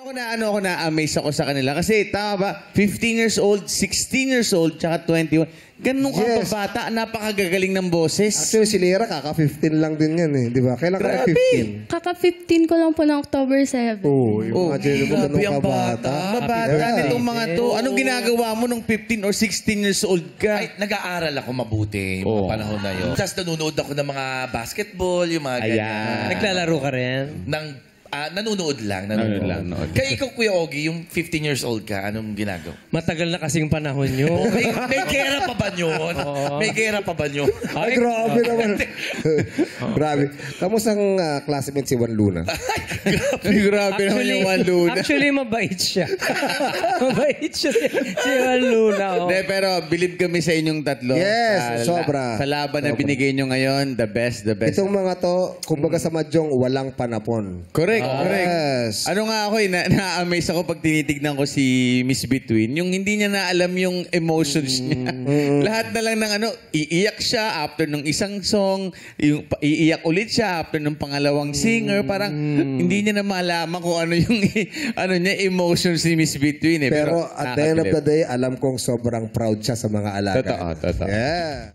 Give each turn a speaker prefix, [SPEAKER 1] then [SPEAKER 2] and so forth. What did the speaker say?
[SPEAKER 1] Ako na-amaze ako sa kanila. Kasi tama ba, 15 years old, 16 years old, tsaka 21. Ganun ka
[SPEAKER 2] Yes.
[SPEAKER 1] pa bata, napakagagaling ng boses.
[SPEAKER 2] Actually, si Lera, kaka-15 lang din yan eh. Di ba? Kailan ka
[SPEAKER 1] Grabe.
[SPEAKER 2] 15?
[SPEAKER 3] Kaka-15 ko lang po ng October 7.
[SPEAKER 2] Oo, imagine mo ganun
[SPEAKER 1] ang
[SPEAKER 2] ka bata.
[SPEAKER 1] Babata nitong mga to. Anong ginagawa mo nung 15 or 16 years old ka?
[SPEAKER 4] Ay, nag-aaral ako mabuti yung
[SPEAKER 1] Oo.
[SPEAKER 4] panahon na yun. Tapos nanonood ako ng mga basketball, yung mga ganyan.
[SPEAKER 1] Ayan.
[SPEAKER 5] Naglalaro ka rin?
[SPEAKER 4] Nanonood lang.
[SPEAKER 1] Nanonood.
[SPEAKER 4] Kaya ikaw, Kuya Ogie, yung 15 years old ka, anong ginagawa?
[SPEAKER 5] Matagal na kasing panahon nyo.
[SPEAKER 4] May gera pa ba yun? May gera pa ba yun?
[SPEAKER 2] Ay, grabe naman. Grabe. Kamusta ang classmate si Juan Luna?
[SPEAKER 1] Grabe naman yung Juan Luna.
[SPEAKER 5] Actually, mabait siya. Mabait siya si Juan Luna. Oh.
[SPEAKER 1] De, pero believe kami sa inyong tatlo.
[SPEAKER 2] Yes, sobra.
[SPEAKER 1] Sa laban na binigay nyo ngayon, the best.
[SPEAKER 2] Itong mga to, kumbaga sa Mahjong, walang panapon.
[SPEAKER 1] Correct, correct.
[SPEAKER 2] Yes.
[SPEAKER 1] Ano nga ako na-amaze ako pag tinitignan ko si Miss Between. Yung hindi niya na alam yung emotions niya. Lahat na lang ng iiyak siya after nung isang song, yung iiyak ulit siya after nung pangalawang singer. Parang hindi niya na malaman kung ano yung emotions ni Miss Between.
[SPEAKER 2] Pero at the end of the day, alam kong sobrang proud siya sa mga alaga.
[SPEAKER 1] Totoo.
[SPEAKER 2] Yeah.